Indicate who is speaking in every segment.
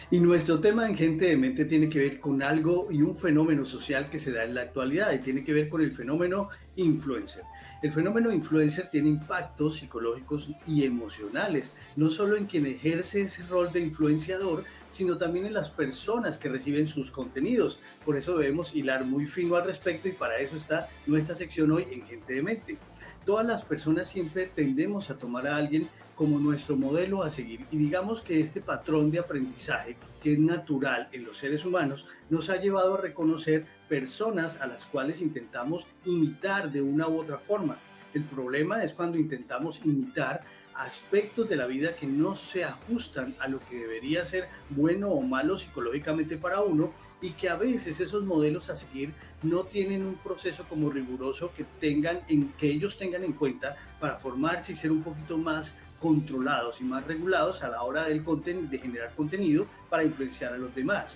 Speaker 1: Y nuestro tema en Gente de Mente tiene que ver con algo y un fenómeno social que se da en la actualidad y tiene que ver con el fenómeno influencer. El fenómeno influencer tiene impactos psicológicos y emocionales, no solo en quien ejerce ese rol de influenciador, sino también en las personas que reciben sus contenidos. Por eso debemos hilar muy fino al respecto y para eso está nuestra sección hoy en Gente de Mente. Todas las personas siempre tendemos a tomar a alguien como nuestro modelo a seguir y digamos que este patrón de aprendizaje que es natural en los seres humanos nos ha llevado a reconocer personas a las cuales intentamos imitar de una u otra forma. El problema es cuando intentamos imitar aspectos de la vida que no se ajustan a lo que debería ser bueno o malo psicológicamente para uno y que a veces esos modelos a seguir no tienen un proceso como riguroso que ellos tengan en cuenta para formarse y ser un poquito más controlados y más regulados a la hora de generar contenido para influenciar a los demás.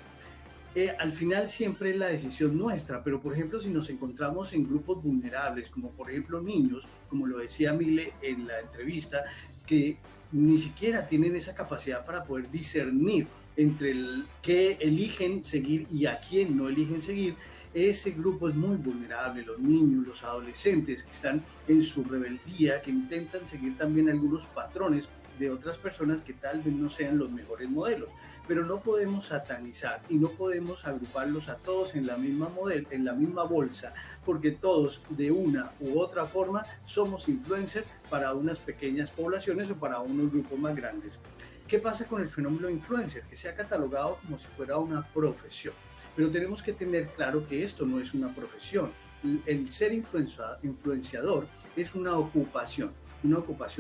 Speaker 1: Al final siempre es la decisión nuestra, pero por ejemplo si nos encontramos en grupos vulnerables, como por ejemplo niños, como lo decía Mile en la entrevista, que ni siquiera tienen esa capacidad para poder discernir entre el que eligen seguir y a quién no eligen seguir, ese grupo es muy vulnerable, los niños, los adolescentes que están en su rebeldía, que intentan seguir también algunos patrones de otras personas que tal vez no sean los mejores modelos, pero no podemos satanizar y no podemos agruparlos a todos en la misma en la misma bolsa, porque todos de una u otra forma somos influencers para unas pequeñas poblaciones o para unos grupos más grandes. ¿Qué pasa con el fenómeno influencer? Que se ha catalogado como si fuera una profesión, pero tenemos que tener claro que esto no es una profesión. El ser influenciador es una ocupación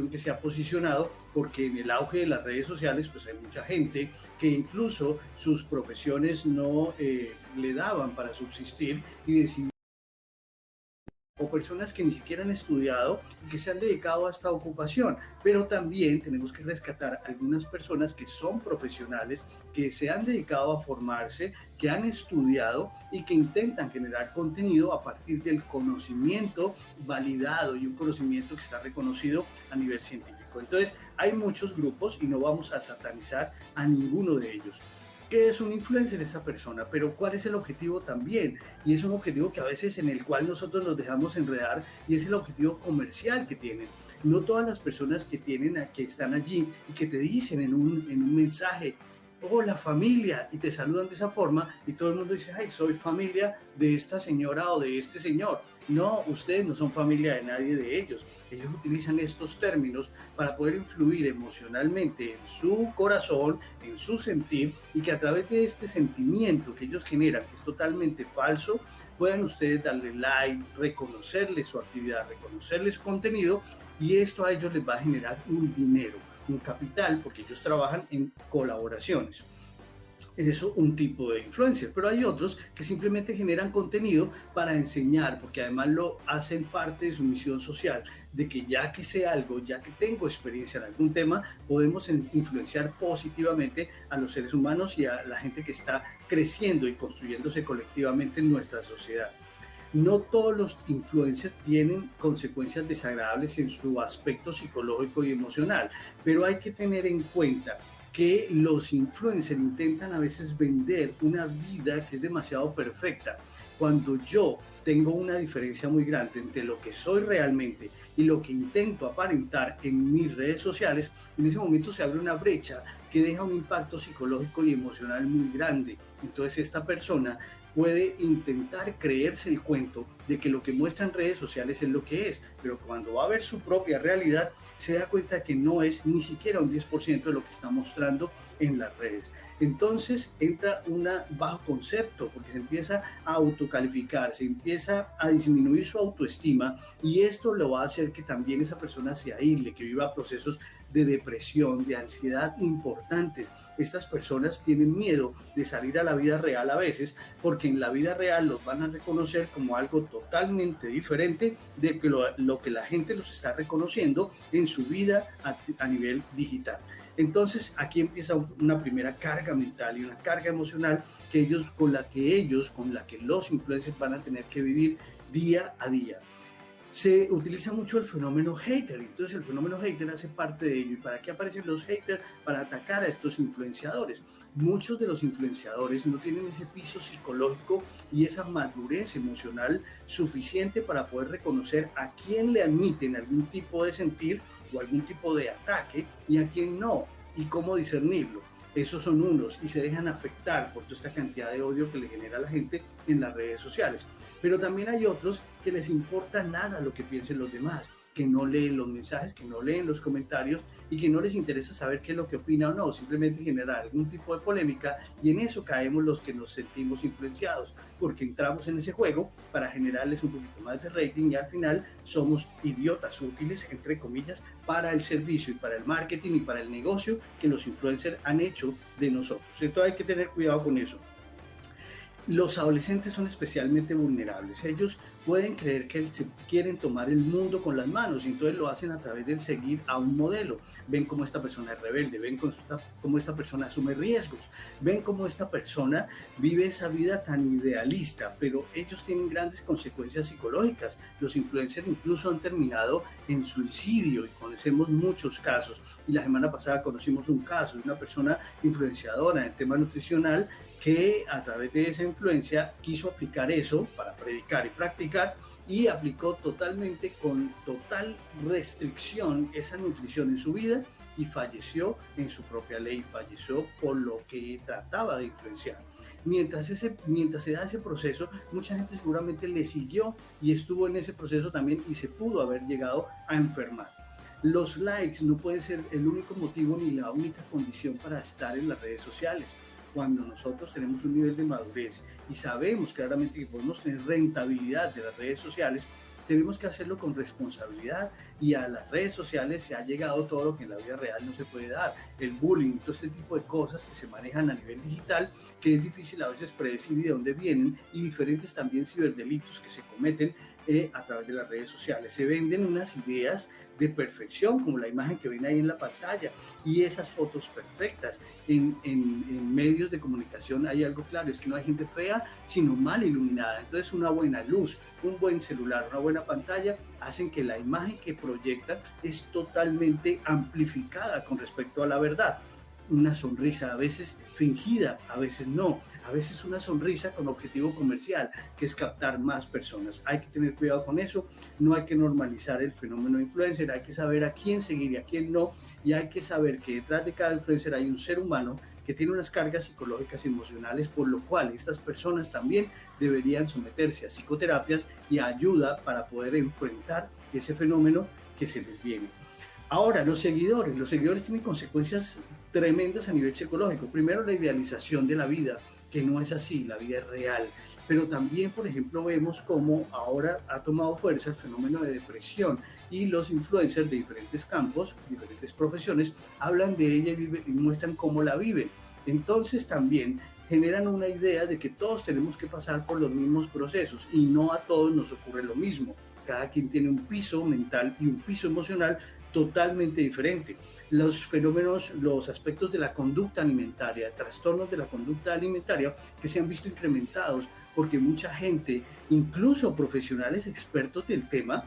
Speaker 1: que se ha posicionado porque en el auge de las redes sociales pues hay mucha gente que incluso sus profesiones no le daban para subsistir y decidió, o personas que ni siquiera han estudiado y que se han dedicado a esta ocupación. Pero también tenemos que rescatar algunas personas que son profesionales, que se han dedicado a formarse, que han estudiado y que intentan generar contenido a partir del conocimiento validado y un conocimiento que está reconocido a nivel científico. Entonces, hay muchos grupos y no vamos a satanizar a ninguno de ellos. ¿Qué es un influencer esa persona? Pero ¿cuál es el objetivo también? Y es un objetivo que a veces en el cual nosotros nos dejamos enredar y es el objetivo comercial que tienen. No todas las personas que están allí y que te dicen en un mensaje, hola familia, y te saludan de esa forma y todo el mundo dice, ay, soy familia de esta señora o de este señor. No, ustedes no son familia de nadie de ellos. Ellos utilizan estos términos para poder influir emocionalmente en su corazón, en su sentir, y que a través de este sentimiento que ellos generan, que es totalmente falso, puedan ustedes darle like, reconocerle su actividad, reconocerle su contenido, y esto a ellos les va a generar un dinero, un capital, porque ellos trabajan en colaboraciones. Eso un tipo de influencer, pero hay otros que simplemente generan contenido para enseñar, porque además lo hacen parte de su misión social, de que ya que sé algo, ya que tengo experiencia en algún tema, podemos influenciar positivamente a los seres humanos y a la gente que está creciendo y construyéndose colectivamente en nuestra sociedad. No todos los influencers tienen consecuencias desagradables en su aspecto psicológico y emocional, pero hay que tener en cuenta que los influencers intentan a veces vender una vida que es demasiado perfecta. Cuando yo tengo una diferencia muy grande entre lo que soy realmente y lo que intento aparentar en mis redes sociales, en ese momento se abre una brecha que deja un impacto psicológico y emocional muy grande. Entonces esta persona puede intentar creerse el cuento de que lo que muestra en redes sociales es lo que es, pero cuando va a ver su propia realidad se da cuenta que no es ni siquiera un 10% de lo que está mostrando en las redes. Entonces entra un bajo concepto porque se empieza a autocalificar, se empieza a disminuir su autoestima y esto lo va a hacer que también esa persona se aísle, que viva procesos de depresión, de ansiedad importantes. Estas personas tienen miedo de salir a la vida real a veces porque en la vida real los van a reconocer como algo totalmente diferente de que lo que la gente los está reconociendo en su vida a nivel digital. Entonces aquí empieza una primera carga mental y una carga emocional con la que los influencers van a tener que vivir día a día. Se utiliza mucho el fenómeno hater, entonces el fenómeno hater hace parte de ello. ¿Y para qué aparecen los haters? Para atacar a estos influenciadores. Muchos de los influenciadores no tienen ese piso psicológico y esa madurez emocional suficiente para poder reconocer a quién le admiten algún tipo de sentir o algún tipo de ataque y a quién no, y cómo discernirlo. Esos son unos y se dejan afectar por toda esta cantidad de odio que le genera a la gente en las redes sociales. Pero también hay otros que les importa nada lo que piensen los demás, que no leen los mensajes, que no leen los comentarios y que no les interesa saber qué es lo que opina o no, simplemente generar algún tipo de polémica, y en eso caemos los que nos sentimos influenciados, porque entramos en ese juego para generarles un poquito más de rating y al final somos idiotas útiles, entre comillas, para el servicio y para el marketing y para el negocio que los influencers han hecho de nosotros. Entonces hay que tener cuidado con eso. Los adolescentes son especialmente vulnerables. Ellos pueden creer que se quieren tomar el mundo con las manos y entonces lo hacen a través del seguir a un modelo. Ven cómo esta persona es rebelde, ven cómo esta persona asume riesgos, ven cómo esta persona vive esa vida tan idealista, pero ellos tienen grandes consecuencias psicológicas. Los influencers incluso han terminado en suicidio y conocemos muchos casos. Y la semana pasada conocimos un caso de una persona influenciadora en el tema nutricional que a través de esa influencia quiso aplicar eso para predicar y practicar y aplicó totalmente, con total restricción, esa nutrición en su vida y falleció en su propia ley, falleció por lo que trataba de influenciar. Mientras se da ese proceso, mucha gente seguramente le siguió y estuvo en ese proceso también y se pudo haber llegado a enfermar. Los likes no pueden ser el único motivo ni la única condición para estar en las redes sociales. Cuando nosotros tenemos un nivel de madurez y sabemos claramente que podemos tener rentabilidad de las redes sociales, tenemos que hacerlo con responsabilidad, y a las redes sociales se ha llegado todo lo que en la vida real no se puede dar, el bullying, todo este tipo de cosas que se manejan a nivel digital, que es difícil a veces predecir de dónde vienen, y diferentes también ciberdelitos que se cometen a través de las redes sociales. Se venden unas ideas de perfección, como la imagen que ven ahí en la pantalla, y esas fotos perfectas. En medios de comunicación hay algo claro, es que no hay gente fea, sino mal iluminada. Entonces una buena luz, un buen celular, una buena pantalla, hacen que la imagen que proyectan es totalmente amplificada con respecto a la verdad. Una sonrisa a veces fingida, a veces no, a veces una sonrisa con objetivo comercial, que es captar más personas. Hay que tener cuidado con eso, no hay que normalizar el fenómeno influencer, hay que saber a quién seguir y a quién no, y hay que saber que detrás de cada influencer hay un ser humano que tiene unas cargas psicológicas y emocionales, por lo cual estas personas también deberían someterse a psicoterapias y a ayuda para poder enfrentar ese fenómeno que se les viene. Ahora, los seguidores tienen consecuencias tremendas a nivel psicológico. Primero, la idealización de la vida, que no es así, la vida es real. Pero también, por ejemplo, vemos cómo ahora ha tomado fuerza el fenómeno de depresión, y los influencers de diferentes campos, diferentes profesiones, hablan de ella y muestran cómo la viven. Entonces también generan una idea de que todos tenemos que pasar por los mismos procesos y no a todos nos ocurre lo mismo. Cada quien tiene un piso mental y un piso emocional totalmente diferente. Los fenómenos, los aspectos de la conducta alimentaria, trastornos de la conducta alimentaria que se han visto incrementados porque mucha gente, incluso profesionales expertos del tema,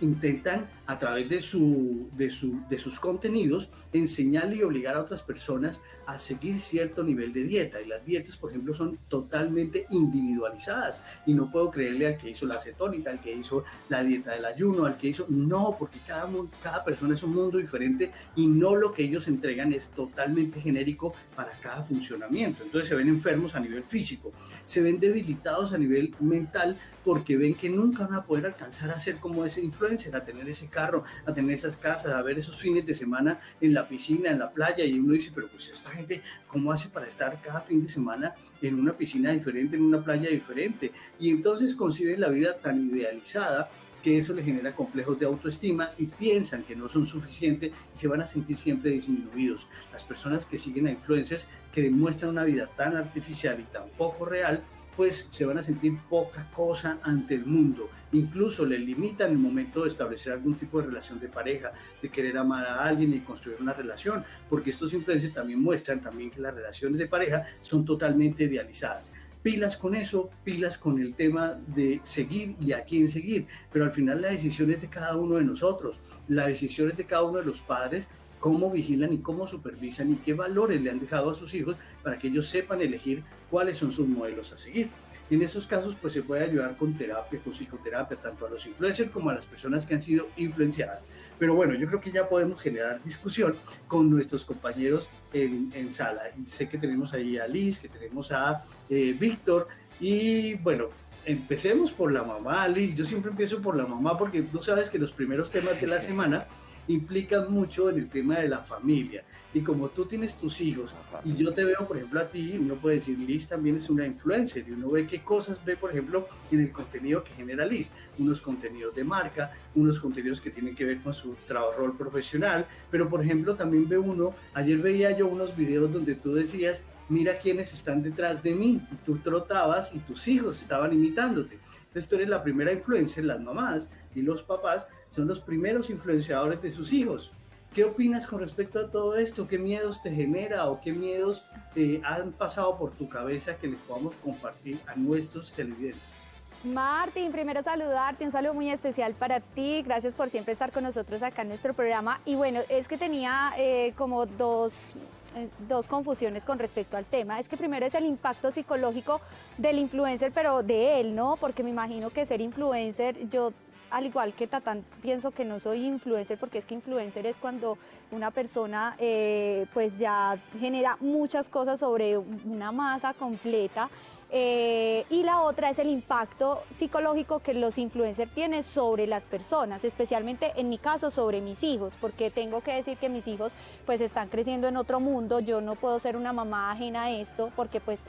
Speaker 1: intentan a través de sus contenidos enseñarle y obligar a otras personas a seguir cierto nivel de dieta. Y las dietas, por ejemplo, son totalmente individualizadas y no puedo creerle al que hizo la cetónica, al que hizo la dieta del ayuno, al que hizo... No, porque cada persona es un mundo diferente y no lo que ellos entregan es totalmente genérico para cada funcionamiento. Entonces se ven enfermos a nivel físico, se ven debilitados a nivel mental, porque ven que nunca van a poder alcanzar a ser como ese influencer, a tener ese carro, a tener esas casas, a ver esos fines de semana en la piscina, en la playa, y uno dice, pero pues esta gente, ¿cómo hace para estar cada fin de semana en una piscina diferente, en una playa diferente? Y entonces conciben la vida tan idealizada que eso les genera complejos de autoestima y piensan que no son suficientes y se van a sentir siempre disminuidos. Las personas que siguen a influencers que demuestran una vida tan artificial y tan poco real, pues se van a sentir poca cosa ante el mundo. Incluso les limitan el momento de establecer algún tipo de relación de pareja, de querer amar a alguien y construir una relación, porque estos influencers también muestran también que las relaciones de pareja son totalmente idealizadas. pilas con eso, pilas con el tema de seguir y a quién seguir, pero al final la decisión es de cada uno de nosotros, la decisión es de cada uno de los padres, cómo vigilan y cómo supervisan y qué valores le han dejado a sus hijos para que ellos sepan elegir cuáles son sus modelos a seguir. En esos casos, pues se puede ayudar con terapia, con psicoterapia, tanto a los influencers como a las personas que han sido influenciadas. Pero bueno, yo creo que ya podemos generar discusión con nuestros compañeros en sala. Y sé que tenemos ahí a Liz, que tenemos a Víctor. Y bueno, empecemos por la mamá, Liz. Yo siempre empiezo por la mamá porque tú sabes que los primeros temas de la semana implican mucho en el tema de la familia. Y como tú tienes tus hijos y yo te veo, por ejemplo, a ti, uno puede decir, Liz también es una influencer y uno ve qué cosas ve, por ejemplo, en el contenido que genera Liz. Unos contenidos de marca, unos contenidos que tienen que ver con su rol profesional, pero por ejemplo también ve uno, ayer veía yo unos videos donde tú decías, mira quiénes están detrás de mí, y tú trotabas y tus hijos estaban imitándote. Entonces tú eres la primera influencer, las mamás y los papás son los primeros influenciadores de sus hijos. ¿Qué opinas con respecto a todo esto? ¿Qué miedos te genera o qué miedos han pasado por tu cabeza que les podamos compartir a nuestros televidentes?
Speaker 2: Martín, primero saludarte, un saludo muy especial para ti, gracias por siempre estar con nosotros acá en nuestro programa. Y bueno, es que tenía como dos confusiones con respecto al tema. Es que primero es el impacto psicológico del influencer, pero de él, ¿no? Porque me imagino que ser influencer, yo al igual que Tatán, pienso que no soy influencer, porque es que influencer es cuando una persona pues ya genera muchas cosas sobre una masa completa. Y la otra es el impacto psicológico que los influencers tienen sobre las personas, especialmente en mi caso sobre mis hijos, porque tengo que decir que mis hijos pues están creciendo en otro mundo. Yo no puedo ser una mamá ajena a esto, porque pues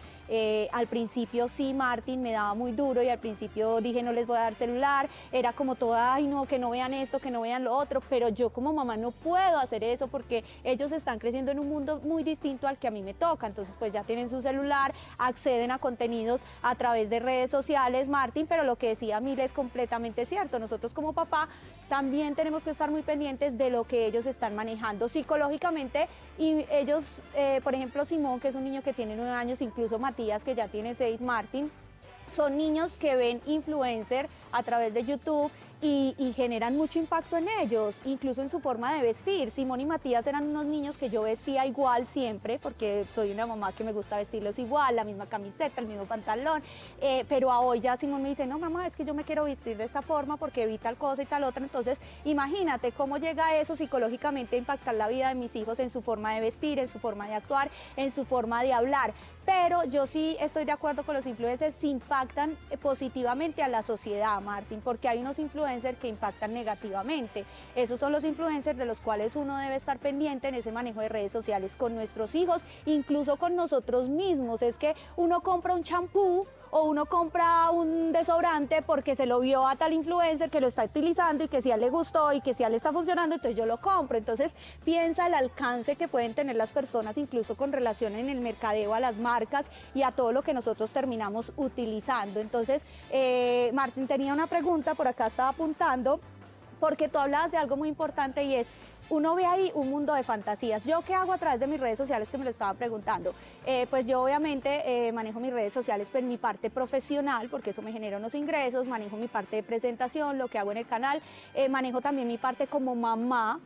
Speaker 2: al principio sí, Martín, me daba muy duro y al principio dije no les voy a dar celular, era como toda, ay no, que no vean esto, que no vean lo otro, pero yo como mamá no puedo hacer eso porque ellos están creciendo en un mundo muy distinto al que a mí me toca. Entonces pues ya tienen su celular, acceden a contenidos a través de redes sociales, Martín, pero lo que decía Mil es completamente cierto. Nosotros como papá también tenemos que estar muy pendientes de lo que ellos están manejando psicológicamente, y ellos, por ejemplo, Simón, que es un niño que tiene 9 años, incluso Matías, que ya tiene 6, Martín, son niños que ven influencer a través de YouTube y generan mucho impacto en ellos, incluso en su forma de vestir. Simón y Matías eran unos niños que yo vestía igual siempre, porque soy una mamá que me gusta vestirlos igual, la misma camiseta, el mismo pantalón, pero a hoy ya Simón me dice, no mamá, es que yo me quiero vestir de esta forma porque vi tal cosa y tal otra. Entonces imagínate cómo llega eso psicológicamente a impactar la vida de mis hijos en su forma de vestir, en su forma de actuar, en su forma de hablar. Pero yo sí estoy de acuerdo con los influencers, si impactan positivamente a la sociedad, Martín, porque hay unos influencers que impactan negativamente. Esos son los influencers de los cuales uno debe estar pendiente en ese manejo de redes sociales con nuestros hijos, incluso con nosotros mismos. Es que uno compra un champú o uno compra un desodorante porque se lo vio a tal influencer que lo está utilizando y que si a él le gustó y que si a él está funcionando, entonces yo lo compro. Entonces piensa el alcance que pueden tener las personas, incluso con relación en el mercadeo a las marcas y a todo lo que nosotros terminamos utilizando. Entonces, Martín tenía una pregunta, por acá estaba apuntando, porque tú hablabas de algo muy importante y es, uno ve ahí un mundo de fantasías. ¿Yo qué hago a través de mis redes sociales, que me lo estaban preguntando? Pues yo obviamente manejo mis redes sociales, pues mi parte profesional, porque eso me genera unos ingresos, manejo mi parte de presentación, lo que hago en el canal, manejo también mi parte como mamá,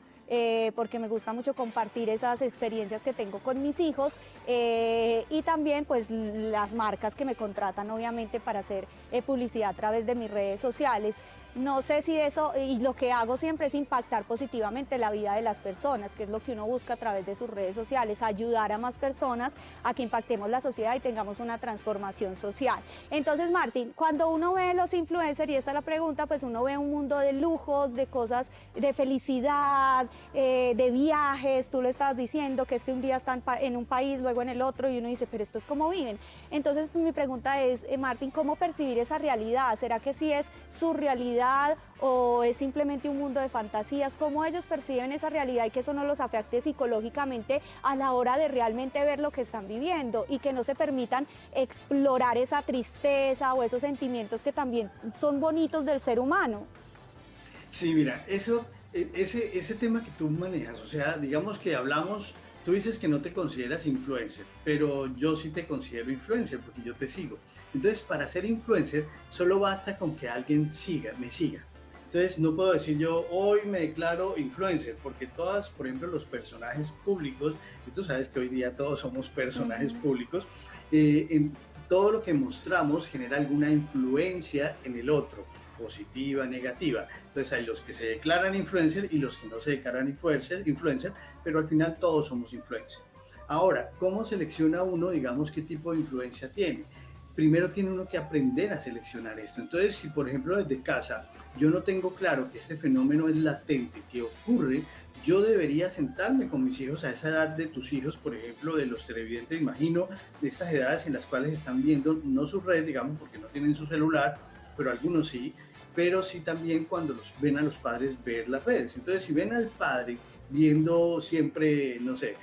Speaker 2: porque me gusta mucho compartir esas experiencias que tengo con mis hijos, y también pues las marcas que me contratan obviamente para hacer publicidad a través de mis redes sociales. No sé si eso, y lo que hago siempre es impactar positivamente la vida de las personas, que es lo que uno busca a través de sus redes sociales, ayudar a más personas a que impactemos la sociedad y tengamos una transformación social. Entonces, Martín, cuando uno ve los influencers, y esta es la pregunta, pues uno ve un mundo de lujos, de cosas, de felicidad, de viajes. Tú lo estabas diciendo, que un día están en un país, luego en el otro, y uno dice, pero esto es como viven. Entonces, mi pregunta es, Martín, ¿cómo percibir esa realidad? ¿Será que sí es su realidad o es simplemente un mundo de fantasías? ¿Cómo ellos perciben esa realidad y que eso no los afecte psicológicamente a la hora de realmente ver lo que están viviendo, y que no se permitan explorar esa tristeza o esos sentimientos que también son bonitos del ser humano?
Speaker 1: Sí, mira, ese tema que tú manejas, o sea, digamos que hablamos tú dices que no te consideras influencer, pero yo sí te considero influencer porque yo te sigo. Entonces, para ser influencer, solo basta con que alguien me siga. Entonces, no puedo decir yo, hoy me declaro influencer, porque todas, por ejemplo, los personajes públicos, y tú sabes que hoy día todos somos personajes públicos, en todo lo que mostramos genera alguna influencia en el otro, positiva, negativa. Entonces hay los que se declaran influencer y los que no se declaran influencer, pero al final todos somos influencer. Ahora, ¿cómo selecciona uno, digamos, qué tipo de influencia tiene? Primero tiene uno que aprender a seleccionar esto. Entonces, si por ejemplo desde casa yo no tengo claro que este fenómeno es latente, que ocurre, yo debería sentarme con mis hijos a esa edad de tus hijos, por ejemplo, de los televidentes, imagino, de estas edades en las cuales están viendo, no su red, digamos, porque no tienen su celular, pero algunos sí, pero sí también cuando los ven a los padres ver las redes. Entonces, si ven al padre viendo siempre, no sé,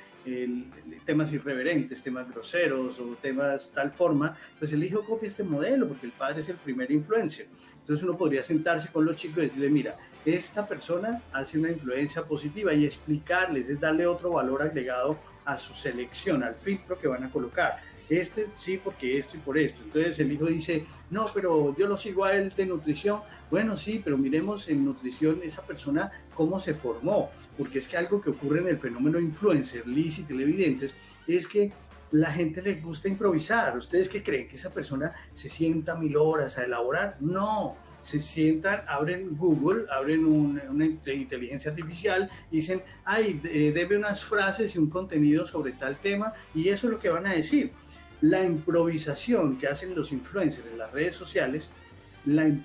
Speaker 1: temas irreverentes, temas groseros o temas tal forma, pues el hijo copia este modelo porque el padre es el primer influencer. Entonces uno podría sentarse con los chicos y decirle, mira, esta persona hace una influencia positiva y explicarles, es darle otro valor agregado a su selección, al filtro que van a colocar. Este sí porque esto y por esto. Entonces el hijo dice, no, pero yo lo sigo a él de nutrición. Bueno, sí, pero miremos en nutrición esa persona cómo se formó, porque es que algo que ocurre en el fenómeno influencer, Liz y televidentes, es que la gente le gusta improvisar. ¿Ustedes qué creen? ¿Que esa persona se sienta 1000 horas a elaborar? No, se sientan, abren Google, abren una inteligencia artificial y dicen, ay, debe unas frases y un contenido sobre tal tema y eso es lo que van a decir. La improvisación que hacen los influencers en las redes sociales,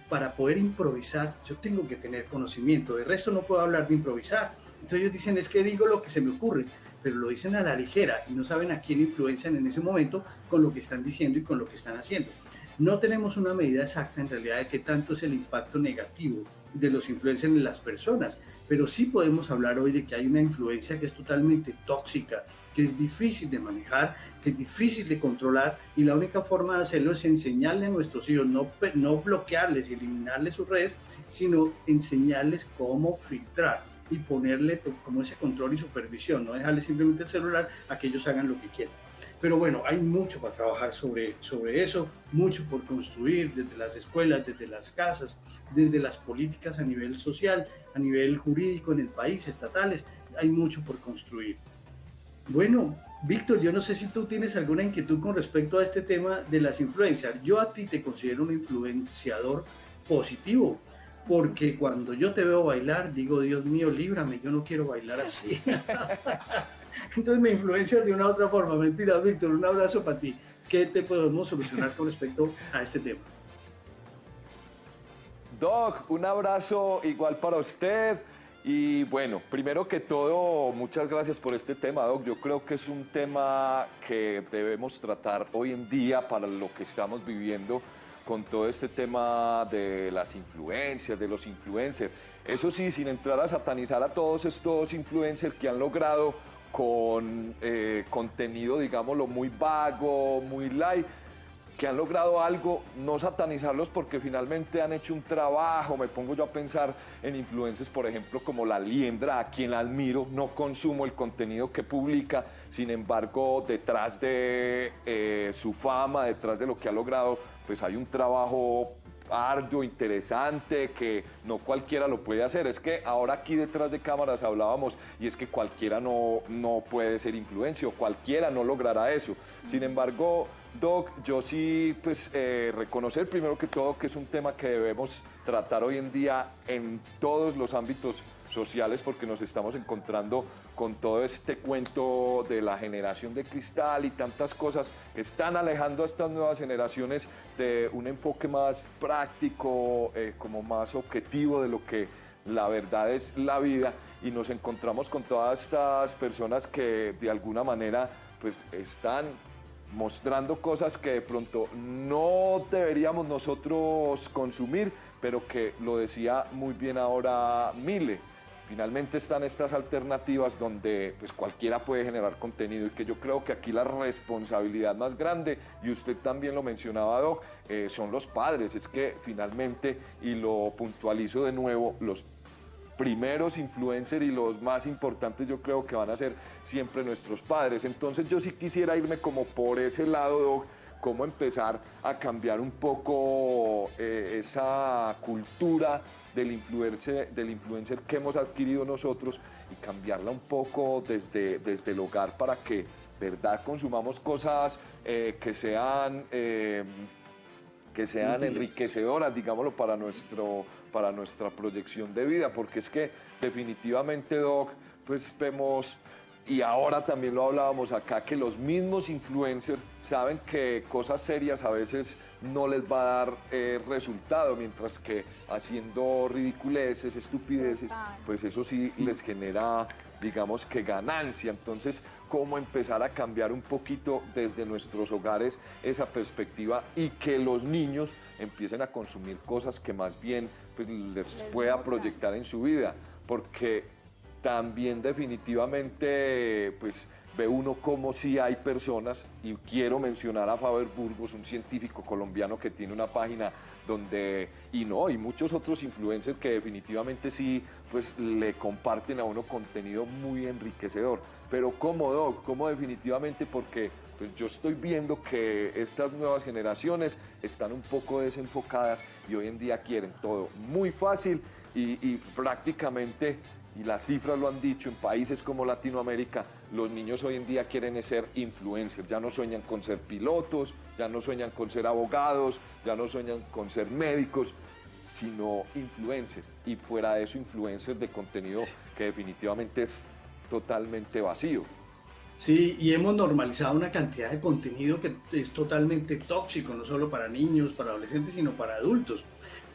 Speaker 1: para poder improvisar, yo tengo que tener conocimiento, de resto no puedo hablar de improvisar. Entonces ellos dicen, es que digo lo que se me ocurre, pero lo dicen a la ligera y no saben a quién influencian en ese momento con lo que están diciendo y con lo que están haciendo. No tenemos una medida exacta en realidad de qué tanto es el impacto negativo de los influencers en las personas, pero sí podemos hablar hoy de que hay una influencia que es totalmente tóxica, que es difícil de manejar, que es difícil de controlar y la única forma de hacerlo es enseñarle a nuestros hijos, no bloquearles y eliminarles sus redes, sino enseñarles cómo filtrar y ponerle como ese control y supervisión, no dejarles simplemente el celular a que ellos hagan lo que quieran. Pero bueno, hay mucho para trabajar sobre eso, mucho por construir desde las escuelas, desde las casas, desde las políticas a nivel social, a nivel jurídico en el país, estatales, hay mucho por construir. Bueno, Víctor, yo no sé si tú tienes alguna inquietud con respecto a este tema de las influencias. Yo a ti te considero un influenciador positivo, porque cuando yo te veo bailar, digo, Dios mío, líbrame, yo no quiero bailar así. Entonces me influencias de una u otra forma. Mentira, Víctor, un abrazo para ti. ¿Qué te podemos solucionar con respecto a este tema?
Speaker 3: Doc, un abrazo igual para usted. Y bueno, primero que todo, muchas gracias por este tema, Doc. Yo creo que es un tema que debemos tratar hoy en día para lo que estamos viviendo con todo este tema de las influencias, de los influencers. Eso sí, sin entrar a satanizar a todos estos influencers que han logrado con contenido, digámoslo, muy vago, muy light, que han logrado algo, no satanizarlos porque finalmente han hecho un trabajo. Me pongo yo a pensar en influencers, por ejemplo, como La Liendra, a quien admiro, no consumo el contenido que publica, sin embargo, detrás de su fama, detrás de lo que ha logrado, pues hay un trabajo arduo, interesante, que no cualquiera lo puede hacer. Es que ahora aquí detrás de cámaras hablábamos y es que cualquiera no puede ser influencer, cualquiera no logrará eso. Sin embargo, Doc, yo sí, pues, reconocer primero que todo que es un tema que debemos tratar hoy en día en todos los ámbitos sociales, porque nos estamos encontrando con todo este cuento de la generación de cristal y tantas cosas que están alejando a estas nuevas generaciones de un enfoque más práctico, como más objetivo de lo que la verdad es la vida, y nos encontramos con todas estas personas que de alguna manera pues están mostrando cosas que de pronto no deberíamos nosotros consumir, pero que lo decía muy bien ahora Mile. Finalmente están estas alternativas donde pues, cualquiera puede generar contenido, y que yo creo que aquí la responsabilidad más grande, y usted también lo mencionaba, Doc, son los padres. Es que finalmente, y lo puntualizo de nuevo, los primeros influencers y los más importantes yo creo que van a ser siempre nuestros padres. Entonces yo sí quisiera irme como por ese lado, Doc, cómo empezar a cambiar un poco esa cultura del influencer que hemos adquirido nosotros y cambiarla un poco desde el hogar para que, ¿verdad?, consumamos cosas que sean enriquecedoras, digámoslo, para nuestra proyección de vida, porque es que definitivamente, Doc, pues vemos, y ahora también lo hablábamos acá, que los mismos influencers saben que cosas serias a veces no les va a dar resultado, mientras que haciendo ridiculeces, estupideces, pues eso sí les genera, digamos, que ganancia. Entonces, ¿cómo empezar a cambiar un poquito desde nuestros hogares esa perspectiva y que los niños empiecen a consumir cosas que más bien pues, les pueda proyectar en su vida? Porque también definitivamente pues ve uno como si hay personas, y quiero mencionar a Faber Burgos, un científico colombiano que tiene una página donde, y muchos otros influencers que definitivamente sí, pues le comparten a uno contenido muy enriquecedor. Pero ¿cómo definitivamente? Porque pues yo estoy viendo que estas nuevas generaciones están un poco desenfocadas y hoy en día quieren todo muy fácil y prácticamente, y las cifras lo han dicho, en países como Latinoamérica, los niños hoy en día quieren ser influencers, ya no sueñan con ser pilotos, ya no sueñan con ser abogados, ya no sueñan con ser médicos, sino influencers, y fuera de eso influencers de contenido que definitivamente es totalmente vacío.
Speaker 1: Sí, y hemos normalizado una cantidad de contenido que es totalmente tóxico, no solo para niños, para adolescentes, sino para adultos.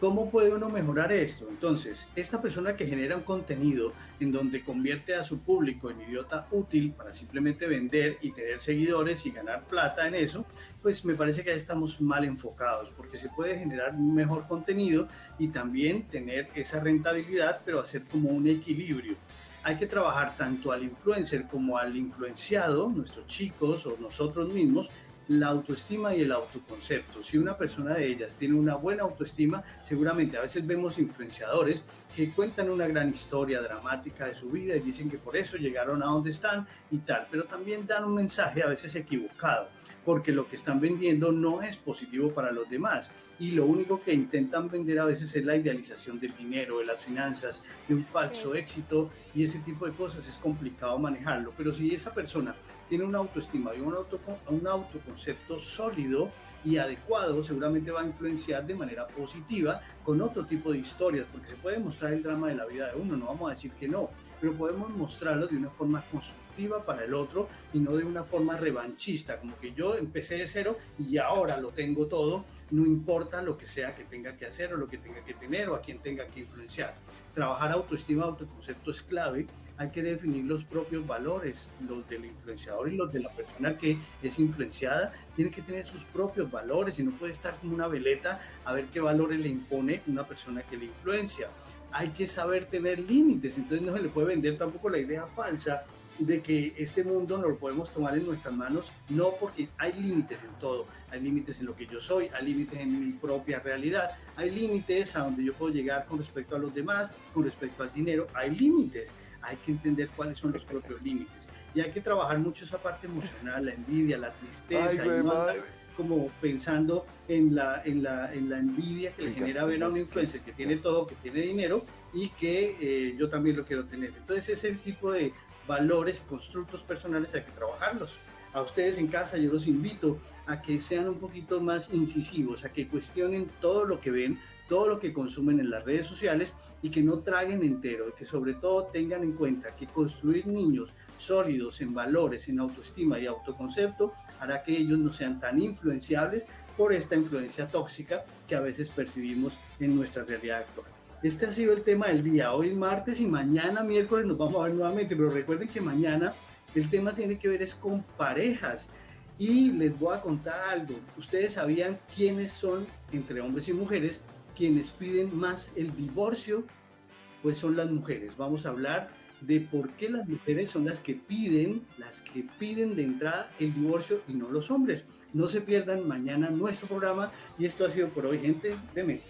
Speaker 1: ¿Cómo puede uno mejorar esto? Entonces, esta persona que genera un contenido en donde convierte a su público en idiota útil para simplemente vender y tener seguidores y ganar plata en eso, pues me parece que ahí estamos mal enfocados, porque se puede generar un mejor contenido y también tener esa rentabilidad, pero hacer como un equilibrio. Hay que trabajar tanto al influencer como al influenciado, nuestros chicos o nosotros mismos, la autoestima y el autoconcepto. Si una persona de ellas tiene una buena autoestima, seguramente a veces vemos influenciadores que cuentan una gran historia dramática de su vida y dicen que por eso llegaron a donde están y tal, pero también dan un mensaje a veces equivocado, porque lo que están vendiendo no es positivo para los demás y lo único que intentan vender a veces es la idealización del dinero, de las finanzas, de un falso éxito, y ese tipo de cosas es complicado manejarlo. Pero si esa persona tiene una autoestima y un autoconcepto sólido y adecuado, seguramente va a influenciar de manera positiva con otro tipo de historias, porque se puede mostrar el drama de la vida de uno, no vamos a decir que no, pero podemos mostrarlo de una forma constructiva para el otro y no de una forma revanchista, como que yo empecé de cero y ahora lo tengo todo, no importa lo que sea que tenga que hacer o lo que tenga que tener o a quién tenga que influenciar. Trabajar autoestima, autoconcepto es clave. Hay que definir los propios valores, los del influenciador y los de la persona que es influenciada. Tiene que tener sus propios valores y no puede estar como una veleta a ver qué valores le impone una persona que le influencia. Hay que saber tener límites, entonces no se le puede vender tampoco la idea falsa de que este mundo no lo podemos tomar en nuestras manos, no, porque hay límites en todo, hay límites en lo que yo soy, hay límites en mi propia realidad, hay límites a donde yo puedo llegar con respecto a los demás, con respecto al dinero, hay límites, hay que entender cuáles son los propios límites y hay que trabajar mucho esa parte emocional, la envidia, la tristeza, y no andar como pensando en la envidia que le genera ver a un influencer que tiene todo, que tiene dinero y que yo también lo quiero tener. Entonces ese tipo de valores y constructos personales hay que trabajarlos. A ustedes en casa yo los invito a que sean un poquito más incisivos, a que cuestionen todo lo que ven, todo lo que consumen en las redes sociales y que no traguen entero, y que sobre todo tengan en cuenta que construir niños sólidos en valores, en autoestima y autoconcepto hará que ellos no sean tan influenciables por esta influencia tóxica que a veces percibimos en nuestra realidad actual. Este ha sido el tema del día. Hoy es martes y mañana miércoles nos vamos a ver nuevamente, pero recuerden que mañana el tema tiene que ver es con parejas. Y les voy a contar algo. ¿Ustedes sabían quiénes son, entre hombres y mujeres, quienes piden más el divorcio? Pues son las mujeres. Vamos a hablar de por qué las mujeres son las que piden de entrada el divorcio y no los hombres. No se pierdan mañana nuestro programa y esto ha sido por hoy, gente de Mente.